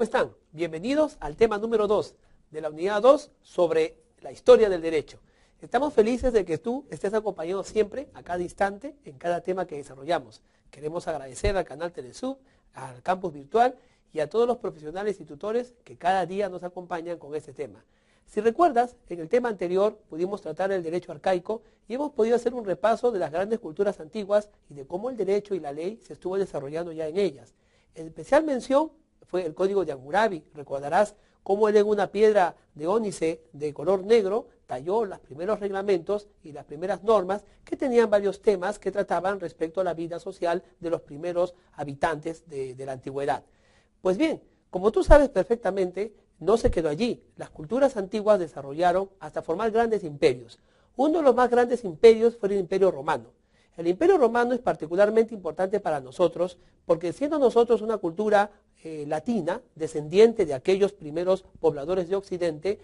están? Bienvenidos al tema número 2 de la unidad 2 sobre la historia del derecho. Estamos felices de que tú estés acompañado siempre, a cada instante, en cada tema que desarrollamos. Queremos agradecer al canal Telesub, al campus virtual y a todos los profesionales y tutores que cada día nos acompañan con este tema. Si recuerdas, en el tema anterior pudimos tratar el derecho arcaico y hemos podido hacer un repaso de las grandes culturas antiguas y de cómo el derecho y la ley se estuvo desarrollando ya en ellas. En especial mención fue el Código de Hammurabi. Recordarás cómo él en una piedra de ónice de color negro talló los primeros reglamentos y las primeras normas que tenían varios temas que trataban respecto a la vida social de los primeros habitantes de la antigüedad. Pues bien, como tú sabes perfectamente, no se quedó allí. Las culturas antiguas desarrollaron hasta formar grandes imperios. Uno de los más grandes imperios fue el Imperio Romano. El Imperio Romano es particularmente importante para nosotros porque siendo nosotros una cultura latina, descendiente de aquellos primeros pobladores de Occidente,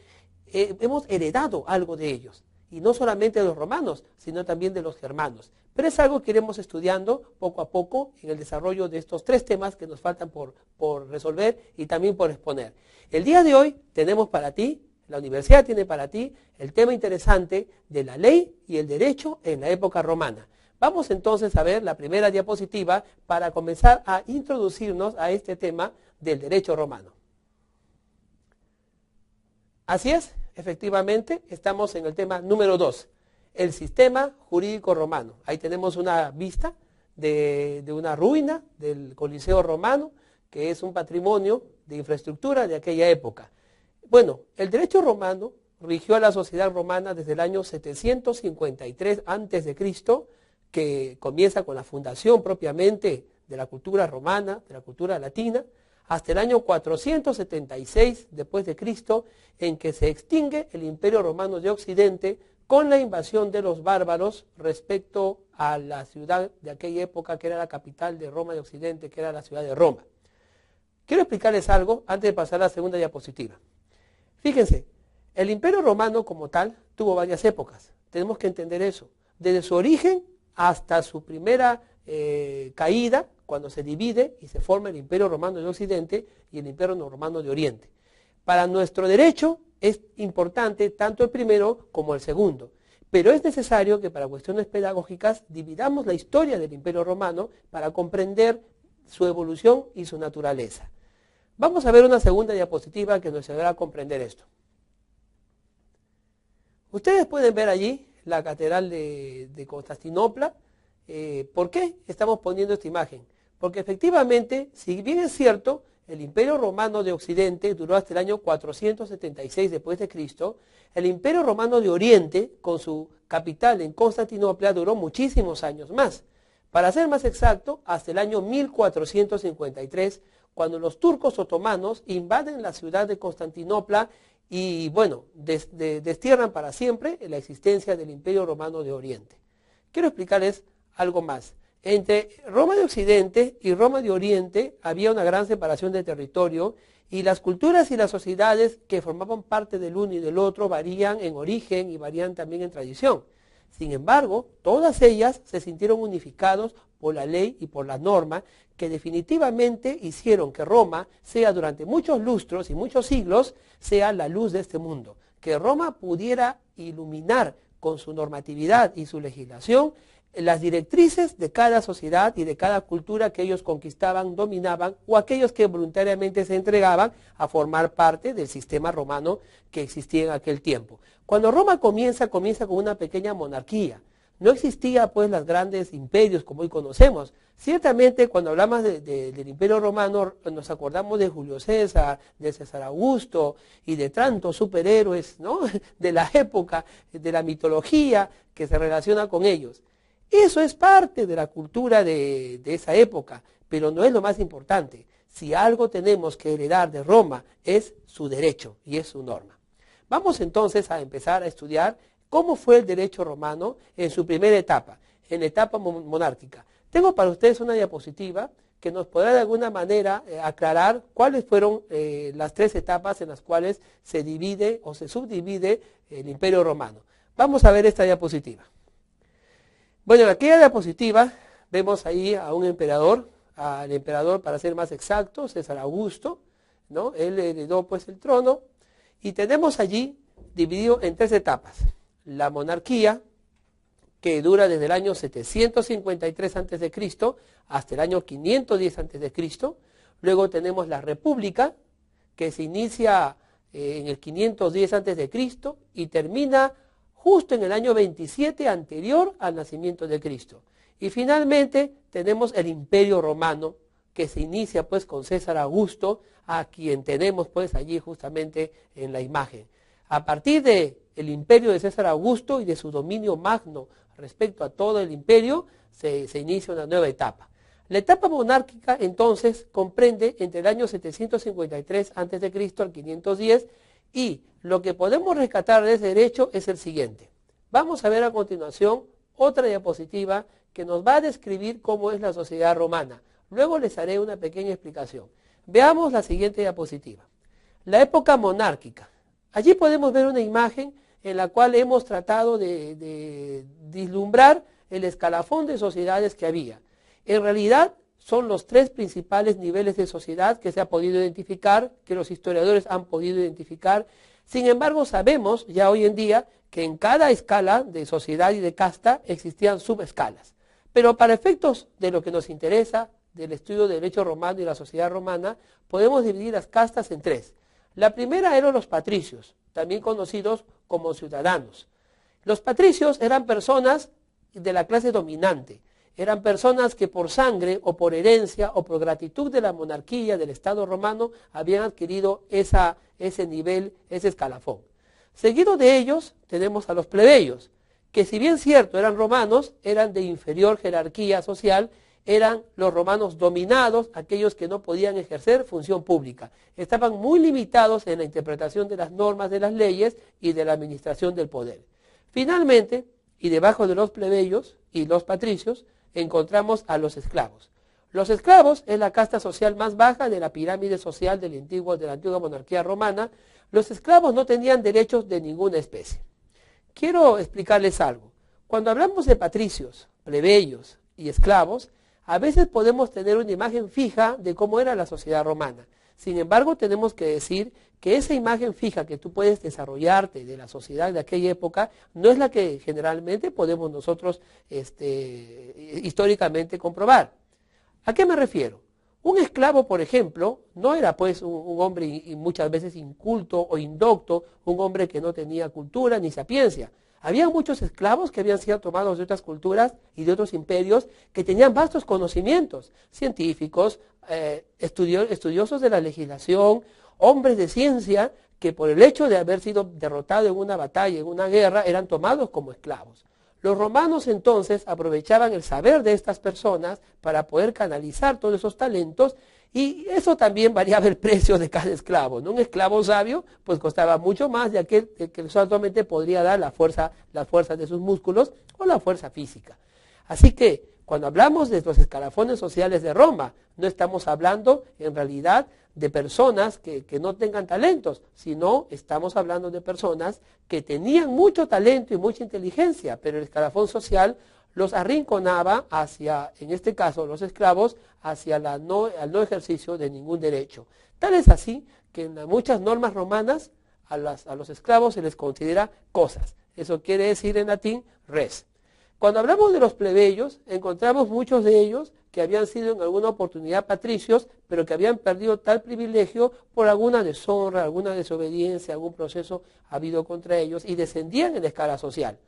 hemos heredado algo de ellos. Y no solamente de los romanos, sino también de los germanos. Pero es algo que iremos estudiando poco a poco en el desarrollo de estos tres temas que nos faltan por resolver y también por exponer. El día de hoy tenemos para ti, la universidad tiene para ti, el tema interesante de la ley y el derecho en la época romana. Vamos entonces a ver la primera diapositiva para comenzar a introducirnos a este tema del derecho romano. Así es, efectivamente, estamos en el tema número 2, el sistema jurídico romano. Ahí tenemos una vista de una ruina del Coliseo romano, que es un patrimonio de infraestructura de aquella época. Bueno, el derecho romano rigió a la sociedad romana desde el año 753 a.C., que comienza con la fundación propiamente de la cultura romana, de la cultura latina, hasta el año 476 después de Cristo, en que se extingue el Imperio Romano de Occidente con la invasión de los bárbaros respecto a la ciudad de aquella época que era la capital de Roma de Occidente, que era la ciudad de Roma. Quiero explicarles algo antes de pasar a la segunda diapositiva. Fíjense, el Imperio Romano como tal tuvo varias épocas, tenemos que entender eso, desde su origen hasta su primera caída, cuando se divide y se forma el Imperio Romano de Occidente y el Imperio Romano de Oriente. Para nuestro derecho es importante tanto el primero como el segundo, pero es necesario que para cuestiones pedagógicas dividamos la historia del Imperio Romano para comprender su evolución y su naturaleza. Vamos a ver una segunda diapositiva que nos ayudará a comprender esto. Ustedes pueden ver allí la catedral de Constantinopla. ¿Por qué estamos poniendo esta imagen? Porque efectivamente, si bien es cierto, el Imperio Romano de Occidente duró hasta el año 476 después de Cristo, el Imperio Romano de Oriente, con su capital en Constantinopla, duró muchísimos años más. Para ser más exacto, hasta el año 1453, cuando los turcos otomanos invaden la ciudad de Constantinopla y, bueno, destierran para siempre la existencia del Imperio Romano de Oriente. Quiero explicarles algo más. Entre Roma de Occidente y Roma de Oriente había una gran separación de territorio y las culturas y las sociedades que formaban parte del uno y del otro varían en origen y varían también en tradición. Sin embargo, todas ellas se sintieron unificados por la ley y por la norma que definitivamente hicieron que Roma sea durante muchos lustros y muchos siglos sea la luz de este mundo. Que Roma pudiera iluminar con su normatividad y su legislación las directrices de cada sociedad y de cada cultura que ellos conquistaban, dominaban o aquellos que voluntariamente se entregaban a formar parte del sistema romano que existía en aquel tiempo. Cuando Roma comienza con una pequeña monarquía. No existía pues los grandes imperios como hoy conocemos. Ciertamente cuando hablamos del Imperio Romano nos acordamos de Julio César, de César Augusto y de tantos superhéroes, ¿no?, de la época, de la mitología que se relaciona con ellos. Eso es parte de la cultura de esa época, pero no es lo más importante. Si algo tenemos que heredar de Roma es su derecho y es su norma. Vamos entonces a empezar a estudiar cómo fue el derecho romano en su primera etapa, en la etapa monárquica. Tengo para ustedes una diapositiva que nos podrá de alguna manera aclarar cuáles fueron las tres etapas en las cuales se divide o se subdivide el Imperio Romano. Vamos a ver esta diapositiva. Bueno, en aquella diapositiva vemos ahí a un emperador, al emperador para ser más exacto, César Augusto, ¿no? Él heredó pues el trono y tenemos allí dividido en 3 etapas. La monarquía, que dura desde el año 753 a.C. hasta el año 510 a.C. Luego tenemos la república, que se inicia en el 510 a.C. y termina justo en el año 27 anterior al nacimiento de Cristo. Y finalmente tenemos el Imperio Romano, que se inicia pues con César Augusto, a quien tenemos pues allí justamente en la imagen. A partir del imperio de César Augusto y de su dominio magno respecto a todo el imperio, se inicia una nueva etapa. La etapa monárquica entonces comprende entre el año 753 a.C. al 510, y lo que podemos rescatar de ese derecho es el siguiente. Vamos a ver a continuación otra diapositiva que nos va a describir cómo es la sociedad romana. Luego les haré una pequeña explicación. Veamos la siguiente diapositiva. La época monárquica. Allí podemos ver una imagen en la cual hemos tratado de vislumbrar el escalafón de sociedades que había. En realidad son los 3 principales niveles de sociedad que se ha podido identificar, que los historiadores han podido identificar. Sin embargo, sabemos ya hoy en día que en cada escala de sociedad y de casta existían subescalas. Pero para efectos de lo que nos interesa, del estudio del derecho romano y la sociedad romana, podemos dividir las castas en 3. La primera eran los patricios, también conocidos como ciudadanos. Los patricios eran personas de la clase dominante, eran personas que por sangre o por herencia o por gratitud de la monarquía, del Estado romano, habían adquirido ese nivel, ese escalafón. Seguido de ellos tenemos a los plebeyos, que si bien cierto eran romanos, eran de inferior jerarquía social, eran los romanos dominados, aquellos que no podían ejercer función pública. Estaban muy limitados en la interpretación de las normas de las leyes y de la administración del poder. Finalmente, y debajo de los plebeyos y los patricios, encontramos a los esclavos. Los esclavos es la casta social más baja de la pirámide social de la antigua monarquía romana. Los esclavos no tenían derechos de ninguna especie. Quiero explicarles algo. Cuando hablamos de patricios, plebeyos y esclavos, a veces podemos tener una imagen fija de cómo era la sociedad romana. Sin embargo, tenemos que decir que esa imagen fija que tú puedes desarrollarte de la sociedad de aquella época no es la que generalmente podemos nosotros históricamente comprobar. ¿A qué me refiero? Un esclavo, por ejemplo, no era pues un hombre y muchas veces inculto o indocto, un hombre que no tenía cultura ni sapiencia. Había muchos esclavos que habían sido tomados de otras culturas y de otros imperios que tenían vastos conocimientos, científicos, estudiosos de la legislación, hombres de ciencia que por el hecho de haber sido derrotados en una batalla, en una guerra, eran tomados como esclavos. Los romanos entonces aprovechaban el saber de estas personas para poder canalizar todos esos talentos, y eso también variaba el precio de cada esclavo, ¿no? Un esclavo sabio pues costaba mucho más de aquel que solamente podría dar la fuerza de sus músculos o la fuerza física. Así que cuando hablamos de los escalafones sociales de Roma, no estamos hablando en realidad de personas que no tengan talentos, sino estamos hablando de personas que tenían mucho talento y mucha inteligencia, pero el escalafón social los arrinconaba hacia, en este caso los esclavos, hacia al no ejercicio de ningún derecho. Tal es así que en muchas normas romanas a los esclavos se les considera cosas. Eso quiere decir en latín res. Cuando hablamos de los plebeyos, encontramos muchos de ellos que habían sido en alguna oportunidad patricios, pero que habían perdido tal privilegio por alguna deshonra, alguna desobediencia, algún proceso habido contra ellos, y descendían en la escala social.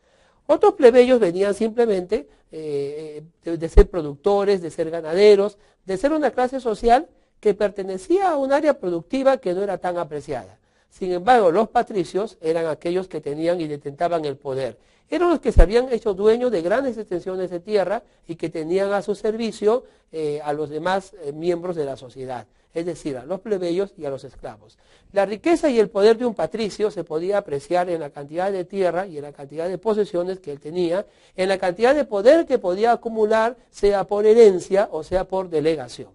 Otros plebeyos venían simplemente de ser productores, de ser ganaderos, de ser una clase social que pertenecía a un área productiva que no era tan apreciada. Sin embargo, los patricios eran aquellos que tenían y detentaban el poder. Eran los que se habían hecho dueños de grandes extensiones de tierra y que tenían a su servicio a los demás miembros de la sociedad, es decir, a los plebeyos y a los esclavos. La riqueza y el poder de un patricio se podía apreciar en la cantidad de tierra y en la cantidad de posesiones que él tenía, en la cantidad de poder que podía acumular, sea por herencia o sea por delegación.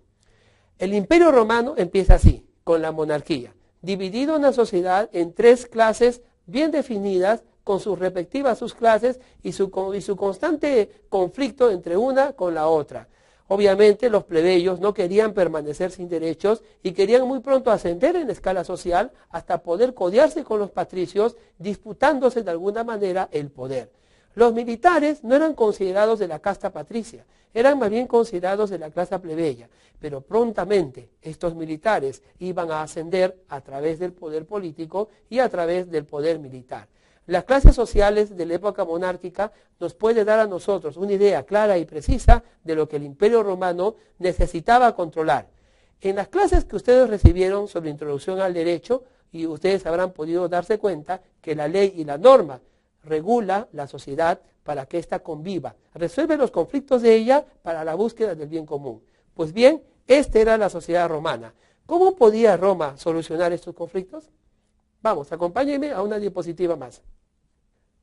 El Imperio Romano empieza así, con la monarquía, dividido en la sociedad en 3 clases bien definidas, con sus respectivas subclases y su constante conflicto entre una con la otra. Obviamente los plebeyos no querían permanecer sin derechos y querían muy pronto ascender en la escala social hasta poder codearse con los patricios, disputándose de alguna manera el poder. Los militares no eran considerados de la casta patricia, eran más bien considerados de la clase plebeya, pero prontamente estos militares iban a ascender a través del poder político y a través del poder militar. Las clases sociales de la época monárquica nos puede dar a nosotros una idea clara y precisa de lo que el Imperio Romano necesitaba controlar. En las clases que ustedes recibieron sobre introducción al derecho, y ustedes habrán podido darse cuenta que la ley y la norma regula la sociedad para que ésta conviva, resuelve los conflictos de ella para la búsqueda del bien común. Pues bien, esta era la sociedad romana. ¿Cómo podía Roma solucionar estos conflictos? Vamos, acompáñenme a una diapositiva más.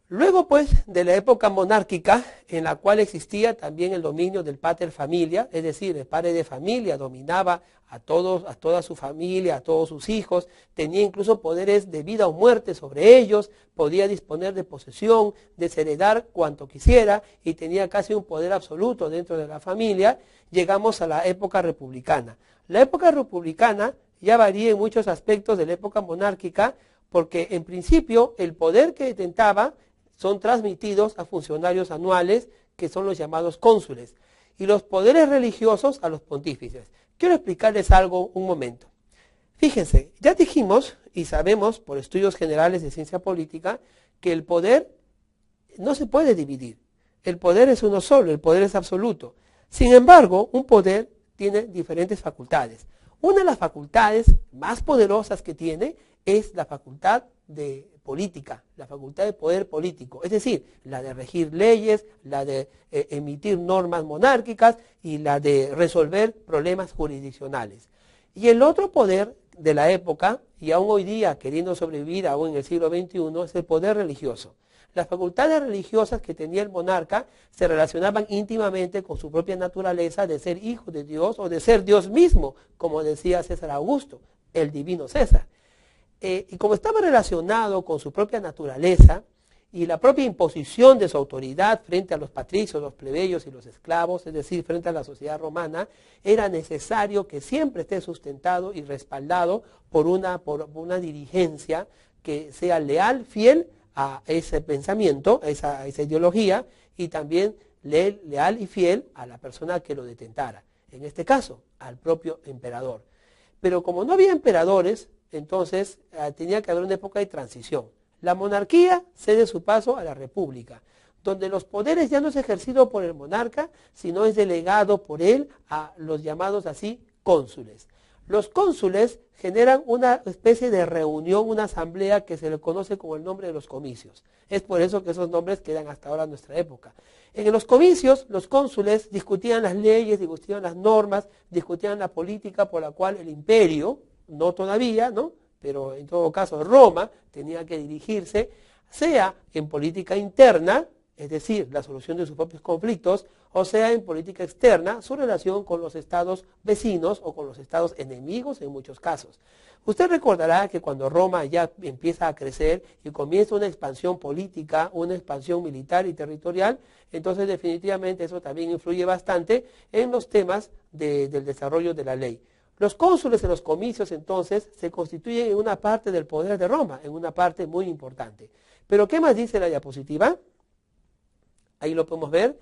Luego, pues, de la época monárquica, en la cual existía también el dominio del pater familia, es decir, el padre de familia dominaba a toda su familia, a todos sus hijos, tenía incluso poderes de vida o muerte sobre ellos, podía disponer de posesión, desheredar cuanto quisiera y tenía casi un poder absoluto dentro de la familia. Llegamos a la época republicana. La época republicana ya varía en muchos aspectos de la época monárquica, porque en principio el poder que detentaba son transmitidos a funcionarios anuales, que son los llamados cónsules, y los poderes religiosos a los pontífices. Quiero explicarles algo un momento. Fíjense, ya dijimos y sabemos por estudios generales de ciencia política que el poder no se puede dividir. El poder es uno solo, el poder es absoluto. Sin embargo, un poder tiene diferentes facultades. Una de las facultades más poderosas que tiene es la facultad de política, la facultad de poder político, es decir, la de regir leyes, la de emitir normas monárquicas y la de resolver problemas jurisdiccionales. Y el otro poder de la época, y aún hoy día queriendo sobrevivir aún en el siglo XXI, es el poder religioso. Las facultades religiosas que tenía el monarca se relacionaban íntimamente con su propia naturaleza de ser hijo de Dios o de ser Dios mismo, como decía César Augusto, el divino César. Y como estaba relacionado con su propia naturaleza y la propia imposición de su autoridad frente a los patricios, los plebeyos y los esclavos, es decir, frente a la sociedad romana, era necesario que siempre esté sustentado y respaldado por una dirigencia que sea leal, fiel a ese pensamiento, a esa ideología, y también leal y fiel a la persona que lo detentara, en este caso, al propio emperador. Pero como no había emperadores, entonces tenía que haber una época de transición. La monarquía cede su paso a la república, donde los poderes ya no es ejercido por el monarca, sino es delegado por él a los llamados así cónsules. Los cónsules generan una especie de reunión, una asamblea que se le conoce como el nombre de los comicios. Es por eso que esos nombres quedan hasta ahora en nuestra época. En los comicios, los cónsules discutían las leyes, discutían las normas, discutían la política por la cual el imperio, no todavía, ¿no?, pero en todo caso Roma tenía que dirigirse, sea en política interna, es decir, la solución de sus propios conflictos, o sea en política externa, su relación con los estados vecinos o con los estados enemigos en muchos casos. Usted recordará que cuando Roma ya empieza a crecer y comienza una expansión política, una expansión militar y territorial, entonces definitivamente eso también influye bastante en los temas del desarrollo de la ley. Los cónsules en los comicios entonces se constituyen en una parte del poder de Roma, en una parte muy importante. Pero ¿qué más dice la diapositiva? Ahí lo podemos ver.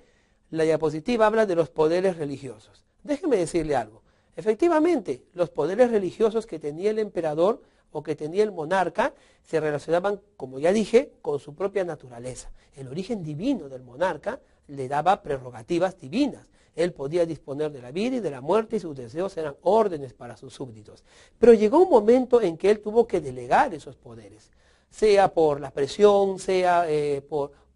La diapositiva habla de los poderes religiosos. Déjeme decirle algo. Efectivamente, los poderes religiosos que tenía el emperador o que tenía el monarca se relacionaban, como ya dije, con su propia naturaleza. El origen divino del monarca le daba prerrogativas divinas. Él podía disponer de la vida y de la muerte y sus deseos eran órdenes para sus súbditos. Pero llegó un momento en que él tuvo que delegar esos poderes, sea por la presión, sea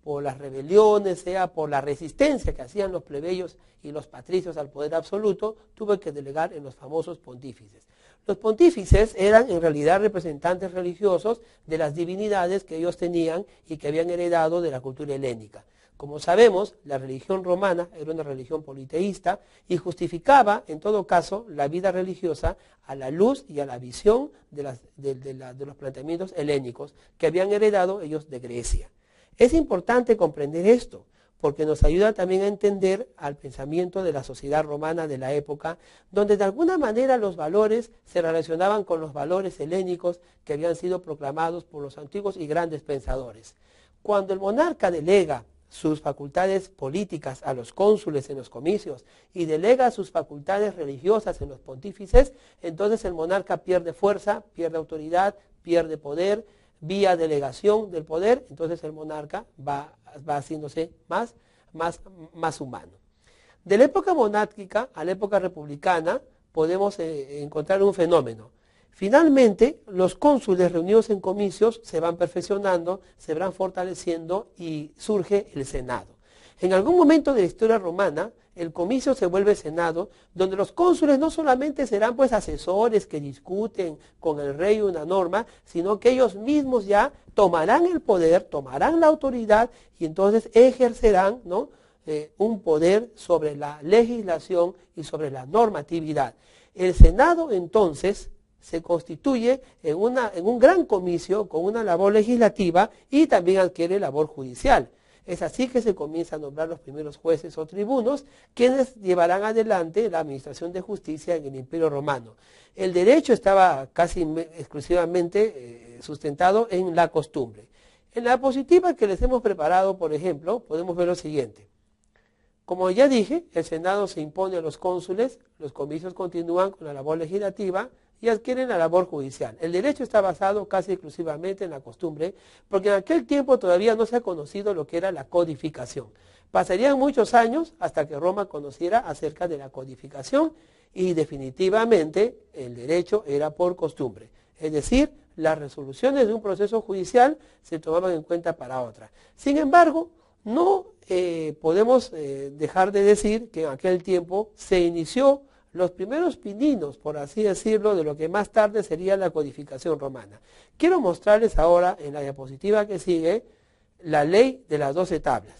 por las rebeliones, sea por la resistencia que hacían los plebeyos y los patricios al poder absoluto, tuvo que delegar en los famosos pontífices. Los pontífices eran en realidad representantes religiosos de las divinidades que ellos tenían y que habían heredado de la cultura helénica. Como sabemos, la religión romana era una religión politeísta y justificaba, en todo caso, la vida religiosa a la luz y a la visión de los planteamientos helénicos que habían heredado ellos de Grecia. Es importante comprender esto, porque nos ayuda también a entender al pensamiento de la sociedad romana de la época, donde de alguna manera los valores se relacionaban con los valores helénicos que habían sido proclamados por los antiguos y grandes pensadores. Cuando el monarca delega sus facultades políticas a los cónsules en los comicios y delega sus facultades religiosas en los pontífices, entonces el monarca pierde fuerza, pierde autoridad, pierde poder, vía delegación del poder, entonces el monarca va haciéndose más humano. De la época monárquica a la época republicana podemos encontrar un fenómeno. Finalmente, los cónsules reunidos en comicios se van perfeccionando, se van fortaleciendo y surge el Senado. En algún momento de la historia romana, el comicio se vuelve Senado, donde los cónsules no solamente serán pues asesores que discuten con el rey una norma, sino que ellos mismos ya tomarán el poder, tomarán la autoridad y entonces ejercerán, ¿no?, un poder sobre la legislación y sobre la normatividad. El Senado entonces se constituye en un gran comicio con una labor legislativa y también adquiere labor judicial. Es así que se comienza a nombrar los primeros jueces o tribunos, quienes llevarán adelante la administración de justicia en el Imperio Romano. El derecho estaba casi exclusivamente sustentado en la costumbre. En la diapositiva que les hemos preparado, por ejemplo, podemos ver lo siguiente. Como ya dije, el Senado se impone a los cónsules, los comicios continúan con la labor legislativa y adquieren la labor judicial. El derecho está basado casi exclusivamente en la costumbre, porque en aquel tiempo todavía no se ha conocido lo que era la codificación. Pasarían muchos años hasta que Roma conociera acerca de la codificación y definitivamente el derecho era por costumbre. Es decir, las resoluciones de un proceso judicial se tomaban en cuenta para otra. Sin embargo, no podemos dejar de decir que en aquel tiempo se inició los primeros pininos, por así decirlo, de lo que más tarde sería la codificación romana. Quiero mostrarles ahora en la diapositiva que sigue la ley de las 12 tablas.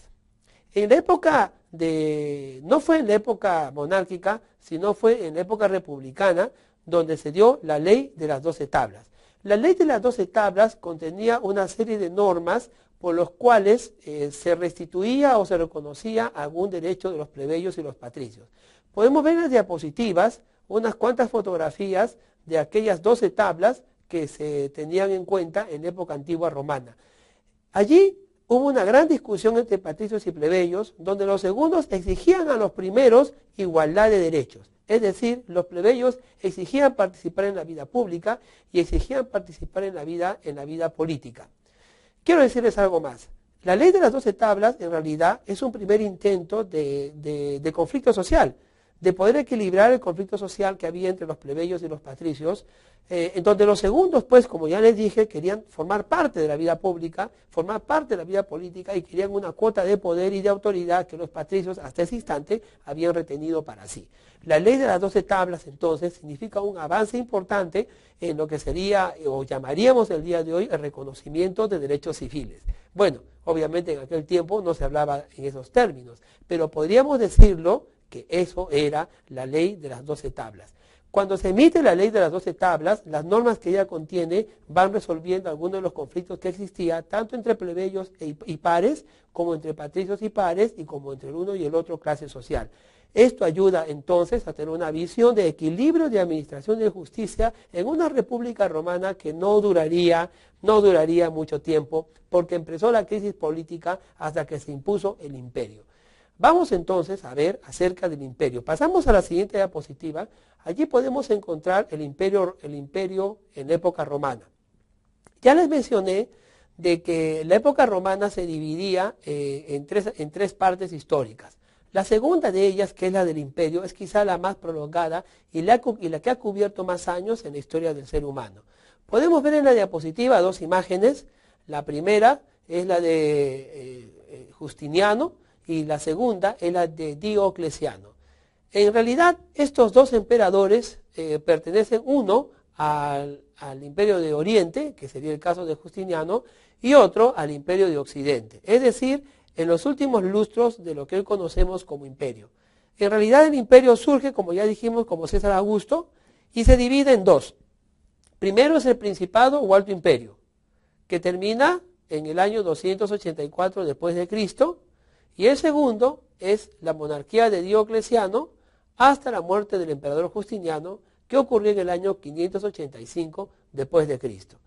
En la época no fue en la época monárquica, sino fue en la época republicana donde se dio la ley de las 12 tablas. La ley de las 12 tablas contenía una serie de normas por los cuales se restituía o se reconocía algún derecho de los plebeyos y los patricios. Podemos ver en las diapositivas unas cuantas fotografías de aquellas 12 tablas que se tenían en cuenta en época antigua romana. Allí hubo una gran discusión entre patricios y plebeyos, donde los segundos exigían a los primeros igualdad de derechos. Es decir, los plebeyos exigían participar en la vida pública y exigían participar en la vida política. Quiero decirles algo más. La ley de las 12 tablas en realidad es un primer intento de conflicto social, de poder equilibrar el conflicto social que había entre los plebeyos y los patricios, en donde los segundos, pues, como ya les dije, querían formar parte de la vida pública, formar parte de la vida política y querían una cuota de poder y de autoridad que los patricios hasta ese instante habían retenido para sí. La ley de las 12 tablas, entonces, significa un avance importante en lo que sería, o llamaríamos el día de hoy, el reconocimiento de derechos civiles. Bueno, obviamente en aquel tiempo no se hablaba en esos términos, pero podríamos decirlo que eso era la ley de las 12 tablas. Cuando se emite la ley de las 12 tablas, las normas que ella contiene van resolviendo algunos de los conflictos que existía, tanto entre plebeyos y pares, como entre patricios y pares, y como entre el uno y el otro clase social. Esto ayuda entonces a tener una visión de equilibrio de administración de justicia en una república romana que no duraría mucho tiempo, porque empezó la crisis política hasta que se impuso el imperio. Vamos entonces a ver acerca del imperio. Pasamos a la siguiente diapositiva. Allí podemos encontrar el imperio en la época romana. Ya les mencioné de que la época romana se dividía en tres partes históricas. La segunda de ellas, que es la del imperio, es quizá la más prolongada y la que ha cubierto más años en la historia del ser humano. Podemos ver en la diapositiva dos imágenes. La primera es la de Justiniano y la segunda es la de Diocleciano. En realidad, estos dos emperadores pertenecen uno al imperio de Oriente, que sería el caso de Justiniano, y otro al imperio de Occidente. Es decir, en los últimos lustros de lo que hoy conocemos como imperio. En realidad el imperio surge, como ya dijimos, como César Augusto, y se divide en dos. Primero es el Principado o Alto Imperio, que termina en el año 284 después de Cristo, Y el segundo es la monarquía de Diocleciano hasta la muerte del emperador Justiniano, que ocurrió en el año 585 después de Cristo.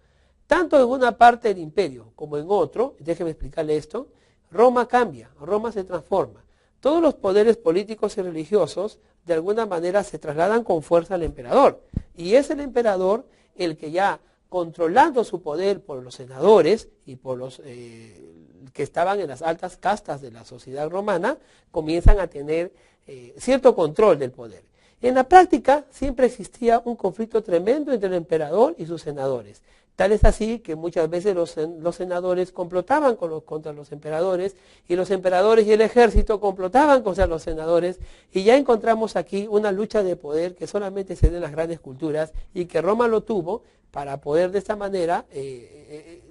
Tanto en una parte del imperio como en otro, déjeme explicarle esto, Roma cambia, Roma se transforma. Todos los poderes políticos y religiosos de alguna manera se trasladan con fuerza al emperador. Y es el emperador el que ya controlando su poder por los senadores y por los que estaban en las altas castas de la sociedad romana, comienzan a tener cierto control del poder. En la práctica siempre existía un conflicto tremendo entre el emperador y sus senadores. Tal es así que muchas veces los senadores complotaban contra los emperadores, y los emperadores y el ejército complotaban contra los senadores, y ya encontramos aquí una lucha de poder que solamente se da en las grandes culturas y que Roma lo tuvo para poder de esta manera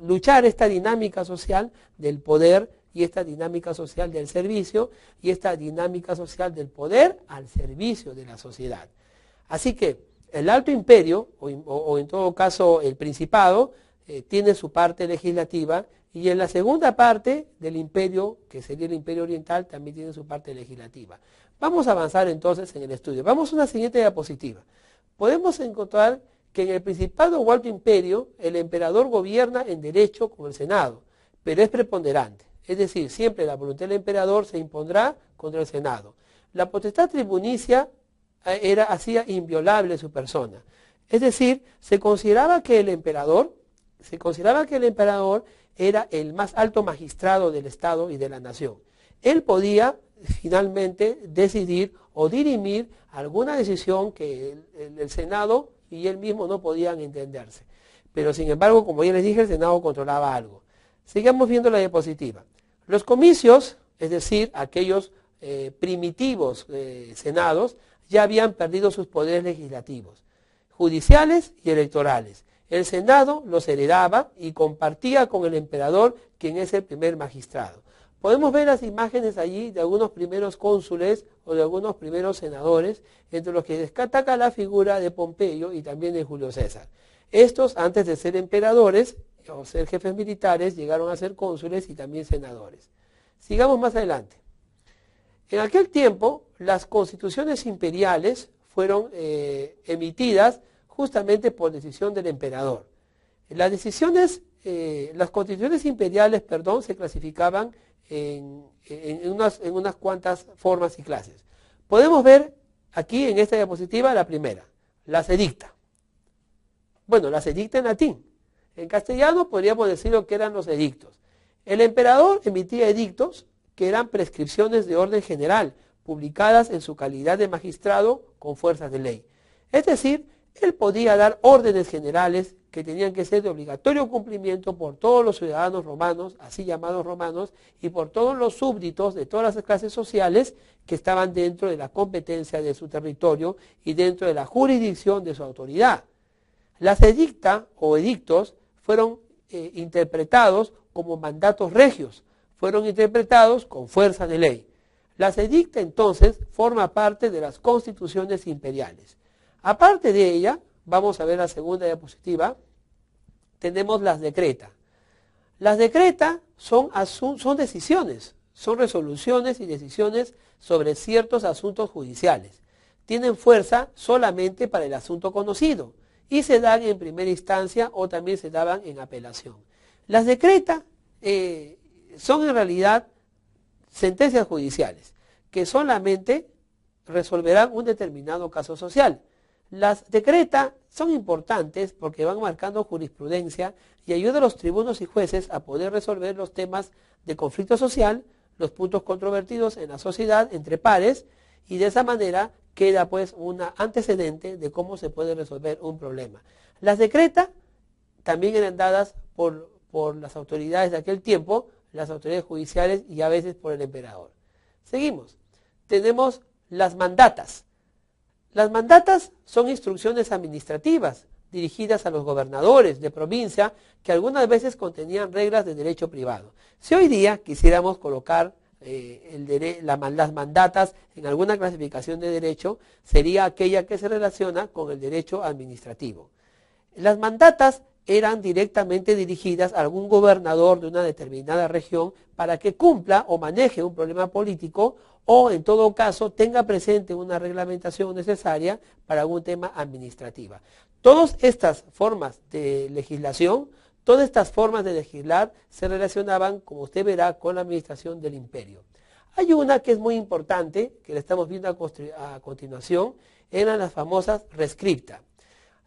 luchar esta dinámica social del poder y esta dinámica social del servicio y esta dinámica social del poder al servicio de la sociedad. Así que el Alto Imperio, o en todo caso el Principado, tiene su parte legislativa, y en la segunda parte del imperio, que sería el Imperio Oriental, también tiene su parte legislativa. Vamos a avanzar entonces en el estudio. Vamos a una siguiente diapositiva. Podemos encontrar que en el Principado o Alto Imperio, el emperador gobierna en derecho con el Senado, pero es preponderante. Es decir, siempre la voluntad del emperador se impondrá contra el Senado. La potestad tribunicia hacía inviolable su persona. Es decir, se consideraba que el emperador era el más alto magistrado del Estado y de la nación. Él podía finalmente decidir o dirimir alguna decisión que el Senado y él mismo no podían entenderse. Pero sin embargo, como ya les dije, el Senado controlaba algo. Sigamos viendo la diapositiva. Los comicios, es decir, aquellos primitivos senados, ya habían perdido sus poderes legislativos, judiciales y electorales. El Senado los heredaba y compartía con el emperador, quien es el primer magistrado. Podemos ver las imágenes allí de algunos primeros cónsules o de algunos primeros senadores, entre los que destaca la figura de Pompeyo y también de Julio César. Estos, antes de ser emperadores o ser jefes militares, llegaron a ser cónsules y también senadores. Sigamos más adelante. En aquel tiempo, las constituciones imperiales fueron emitidas justamente por decisión del emperador. Las constituciones imperiales, se clasificaban en unas cuantas formas y clases. Podemos ver aquí en esta diapositiva la primera, la sedicta. Bueno, la sedicta en latín. En castellano podríamos decir lo que eran los edictos. El emperador emitía edictos que eran prescripciones de orden general, publicadas en su calidad de magistrado con fuerzas de ley. Es decir, él podía dar órdenes generales que tenían que ser de obligatorio cumplimiento por todos los ciudadanos romanos, así llamados romanos, y por todos los súbditos de todas las clases sociales que estaban dentro de la competencia de su territorio y dentro de la jurisdicción de su autoridad. Las edicta o edictos fueron interpretados como mandatos regios, fueron interpretados con fuerza de ley. La sedicta entonces forma parte de las constituciones imperiales. Aparte de ella, vamos a ver la segunda diapositiva, tenemos las decreta. Las decreta son decisiones, son resoluciones y decisiones sobre ciertos asuntos judiciales. Tienen fuerza solamente para el asunto conocido y se dan en primera instancia o también se daban en apelación. Las decreta son en realidad sentencias judiciales que solamente resolverán un determinado caso social. Las decreta son importantes porque van marcando jurisprudencia y ayudan a los tribunos y jueces a poder resolver los temas de conflicto social, los puntos controvertidos en la sociedad entre pares, y de esa manera queda pues un antecedente de cómo se puede resolver un problema. Las decreta también eran dadas por las autoridades de aquel tiempo, las autoridades judiciales y a veces por el emperador. Seguimos. Tenemos las mandatas. Las mandatas son instrucciones administrativas dirigidas a los gobernadores de provincia que algunas veces contenían reglas de derecho privado. Si hoy día quisiéramos colocar las mandatas en alguna clasificación de derecho, sería aquella que se relaciona con el derecho administrativo. Las mandatas eran directamente dirigidas a algún gobernador de una determinada región para que cumpla o maneje un problema político o en todo caso tenga presente una reglamentación necesaria para algún tema administrativo. Todas estas formas de legislación, todas estas formas de legislar se relacionaban, como usted verá, con la administración del imperio. Hay una que es muy importante, que la estamos viendo a continuación, eran las famosas rescripta.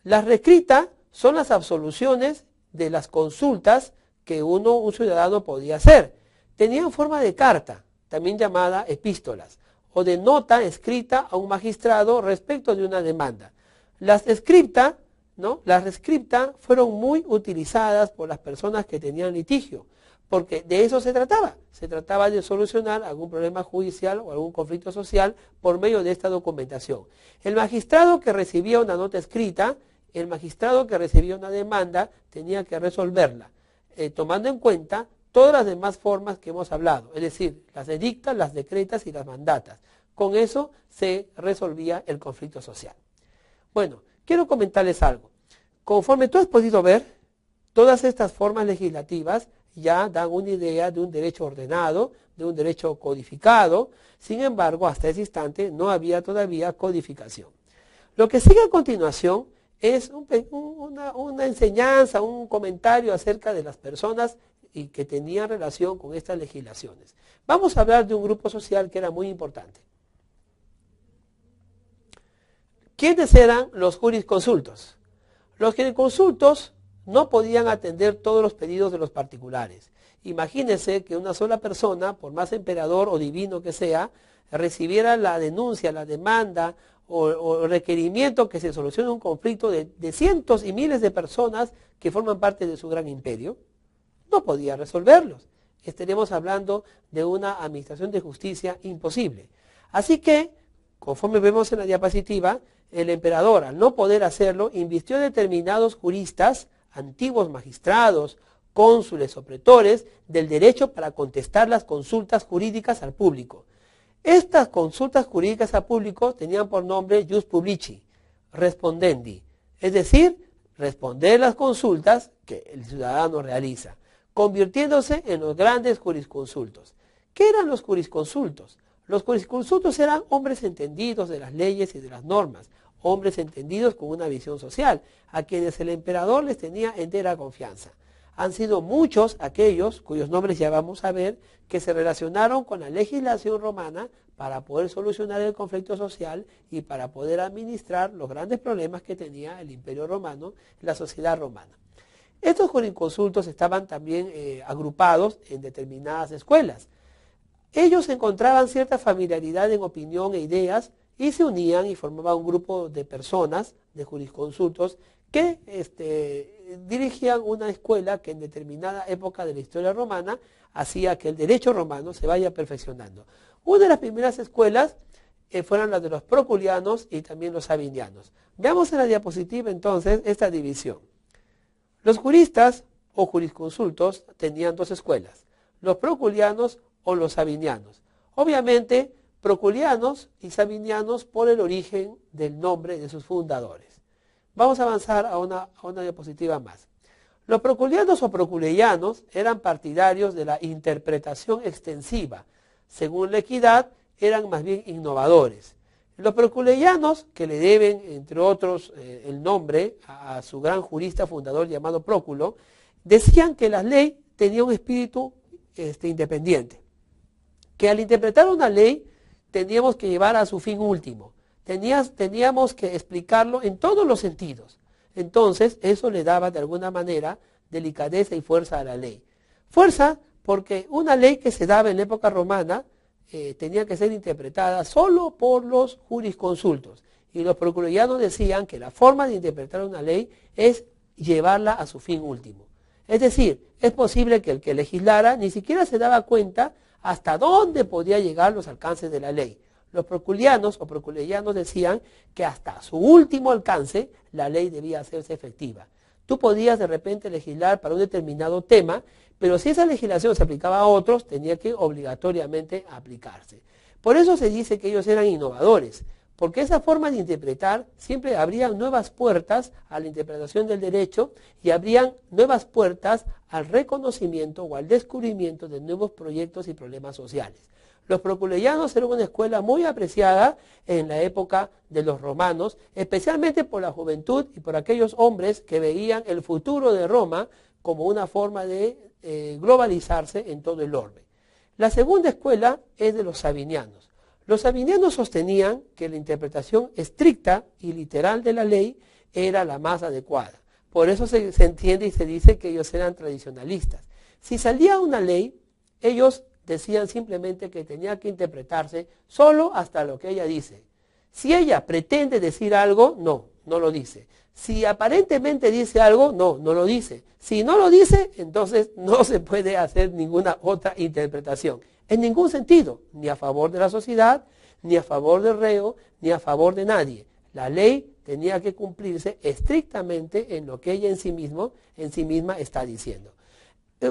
Las rescripta son las absoluciones de las consultas que un ciudadano podía hacer. Tenían forma de carta, también llamada epístolas, o de nota escrita a un magistrado respecto de una demanda. Las rescripta fueron muy utilizadas por las personas que tenían litigio, porque de eso se trataba de solucionar algún problema judicial o algún conflicto social por medio de esta documentación. El magistrado que recibía una nota escrita, el magistrado que recibía una demanda tenía que resolverla, tomando en cuenta todas las demás formas que hemos hablado, es decir, las edictas, las decretas y las mandatas. Con eso se resolvía el conflicto social. Bueno, quiero comentarles algo. Conforme tú has podido ver, todas estas formas legislativas ya dan una idea de un derecho ordenado, de un derecho codificado. Sin embargo, hasta ese instante no había todavía codificación. Lo que sigue a continuación es una enseñanza, un comentario acerca de las personas y que tenían relación con estas legislaciones. Vamos a hablar de un grupo social que era muy importante. ¿Quiénes eran los jurisconsultos? Los jurisconsultos no podían atender todos los pedidos de los particulares. Imagínense que una sola persona, por más emperador o divino que sea, recibiera la denuncia, la demanda o requerimiento que se solucione un conflicto de cientos y miles de personas que forman parte de su gran imperio. No podía resolverlos. Estaremos hablando de una administración de justicia imposible. Así que, conforme vemos en la diapositiva, el emperador, al no poder hacerlo, invistió determinados juristas, antiguos magistrados, cónsules o pretores, del derecho para contestar las consultas jurídicas al público. Estas consultas jurídicas al público tenían por nombre jus publici, respondendi, es decir, responder las consultas que el ciudadano realiza, convirtiéndose en los grandes jurisconsultos. ¿Qué eran los jurisconsultos? Los jurisconsultos eran hombres entendidos de las leyes y de las normas, hombres entendidos con una visión social, a quienes el emperador les tenía entera confianza. Han sido muchos aquellos, cuyos nombres ya vamos a ver, que se relacionaron con la legislación romana para poder solucionar el conflicto social y para poder administrar los grandes problemas que tenía el imperio romano, la sociedad romana. Estos jurisconsultos estaban también agrupados en determinadas escuelas. Ellos encontraban cierta familiaridad en opinión e ideas y se unían y formaban un grupo de personas, de jurisconsultos, que dirigían una escuela que en determinada época de la historia romana hacía que el derecho romano se vaya perfeccionando. Una de las primeras escuelas fueron las de los proculianos y también los sabinianos. Veamos en la diapositiva entonces esta división. Los juristas o jurisconsultos tenían dos escuelas, los proculianos o los sabinianos. Obviamente, proculianos y sabinianos por el origen del nombre de sus fundadores. Vamos a avanzar a una diapositiva más. Los proculianos o proculeianos eran partidarios de la interpretación extensiva. Según la equidad, eran más bien innovadores. Los proculeianos, que le deben, entre otros, el nombre a su gran jurista fundador llamado Próculo, decían que la ley tenía un espíritu independiente, que al interpretar una ley teníamos que llevar a su fin último, teníamos que explicarlo en todos los sentidos. Entonces, eso le daba de alguna manera delicadeza y fuerza a la ley. Fuerza porque una ley que se daba en la época romana tenía que ser interpretada solo por los jurisconsultos. Y los proculianos decían que la forma de interpretar una ley es llevarla a su fin último. Es decir, es posible que el que legislara ni siquiera se daba cuenta hasta dónde podía llegar los alcances de la ley. Los proculianos o proculeianos decían que hasta su último alcance la ley debía hacerse efectiva. Tú podías de repente legislar para un determinado tema, pero si esa legislación se aplicaba a otros, tenía que obligatoriamente aplicarse. Por eso se dice que ellos eran innovadores, porque esa forma de interpretar siempre abría nuevas puertas a la interpretación del derecho y abrían nuevas puertas al reconocimiento o al descubrimiento de nuevos proyectos y problemas sociales. Los proculeianos eran una escuela muy apreciada en la época de los romanos, especialmente por la juventud y por aquellos hombres que veían el futuro de Roma como una forma de globalizarse en todo el orbe. La segunda escuela es de los sabinianos. Los sabinianos sostenían que la interpretación estricta y literal de la ley era la más adecuada. Por eso se entiende y se dice que ellos eran tradicionalistas. Si salía una ley, ellos decían simplemente que tenía que interpretarse solo hasta lo que ella dice. Si ella pretende decir algo, no lo dice. Si aparentemente dice algo, no lo dice. Si no lo dice, entonces no se puede hacer ninguna otra interpretación. En ningún sentido, ni a favor de la sociedad, ni a favor del reo, ni a favor de nadie. La ley tenía que cumplirse estrictamente en lo que ella en sí misma está diciendo.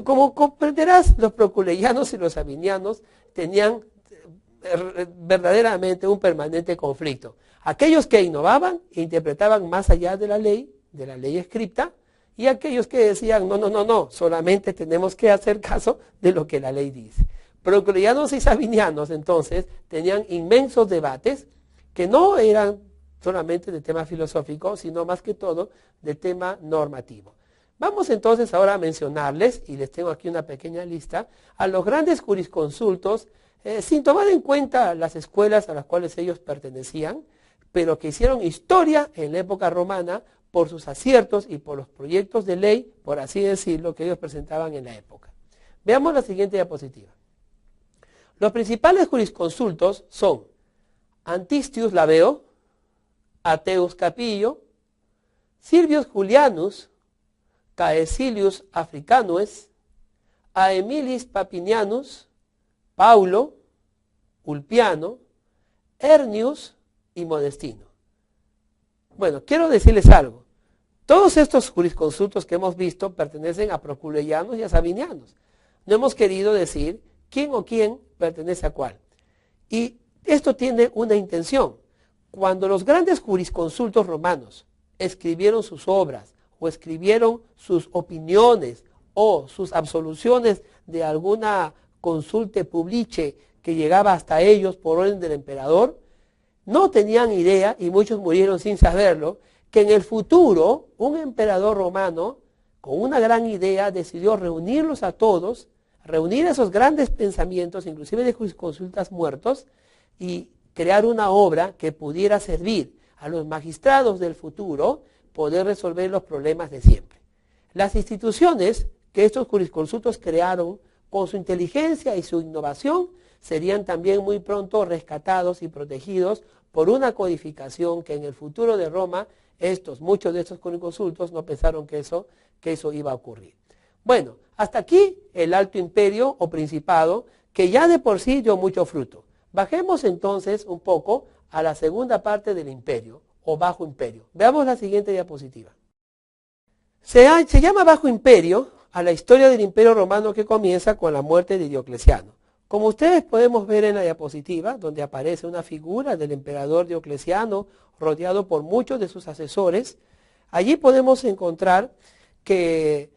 Como comprenderás, los proculeianos y los sabinianos tenían verdaderamente un permanente conflicto. Aquellos que innovaban e interpretaban más allá de la ley escrita, y aquellos que decían, no, solamente tenemos que hacer caso de lo que la ley dice. Proculeianos y sabinianos entonces tenían inmensos debates que no eran solamente de tema filosófico, sino más que todo de tema normativo. Vamos entonces ahora a mencionarles, y les tengo aquí una pequeña lista, a los grandes jurisconsultos, sin tomar en cuenta las escuelas a las cuales ellos pertenecían, pero que hicieron historia en la época romana por sus aciertos y por los proyectos de ley, por así decirlo, que ellos presentaban en la época. Veamos la siguiente diapositiva. Los principales jurisconsultos son Antistius Labeo, Ateus Capillo, Silvius Julianus, Caecilius Africanus, Aemilis Papinianus, Paulo, Ulpiano, Hernius y Modestino. Bueno, quiero decirles algo. Todos estos jurisconsultos que hemos visto pertenecen a proculeianos y a sabinianos. No hemos querido decir quién o quién pertenece a cuál. Y esto tiene una intención. Cuando los grandes jurisconsultos romanos escribieron sus obras o escribieron sus opiniones o sus absoluciones de alguna consulte publice que llegaba hasta ellos por orden del emperador, no tenían idea, y muchos murieron sin saberlo, que en el futuro un emperador romano con una gran idea decidió reunirlos a todos, reunir esos grandes pensamientos, inclusive de jurisconsultas muertos, y crear una obra que pudiera servir a los magistrados del futuro poder resolver los problemas de siempre. Las instituciones que estos jurisconsultos crearon con su inteligencia y su innovación serían también muy pronto rescatados y protegidos por una codificación que en el futuro de Roma muchos de estos jurisconsultos no pensaron que eso iba a ocurrir. Bueno, hasta aquí el Alto Imperio o Principado, que ya de por sí dio mucho fruto. Bajemos entonces un poco a la segunda parte del imperio o Bajo Imperio. Veamos la siguiente diapositiva. Se llama Bajo Imperio a la historia del Imperio Romano que comienza con la muerte de Diocleciano. Como ustedes podemos ver en la diapositiva, donde aparece una figura del emperador Diocleciano rodeado por muchos de sus asesores, allí podemos encontrar que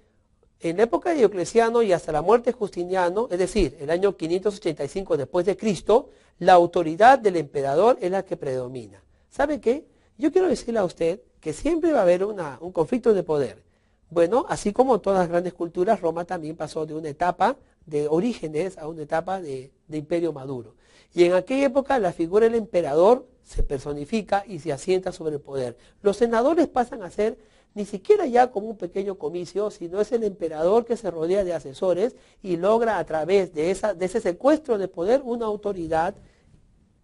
en la época de Diocleciano y hasta la muerte de Justiniano, es decir, el año 585 después de Cristo, la autoridad del emperador es la que predomina. ¿Sabe qué? Yo quiero decirle a usted que siempre va a haber un conflicto de poder. Bueno, así como todas las grandes culturas, Roma también pasó de una etapa de orígenes a una etapa de imperio maduro. Y en aquella época la figura del emperador se personifica y se asienta sobre el poder. Los senadores pasan a ser ni siquiera ya como un pequeño comicio, sino es el emperador que se rodea de asesores y logra a través de ese secuestro de poder una autoridad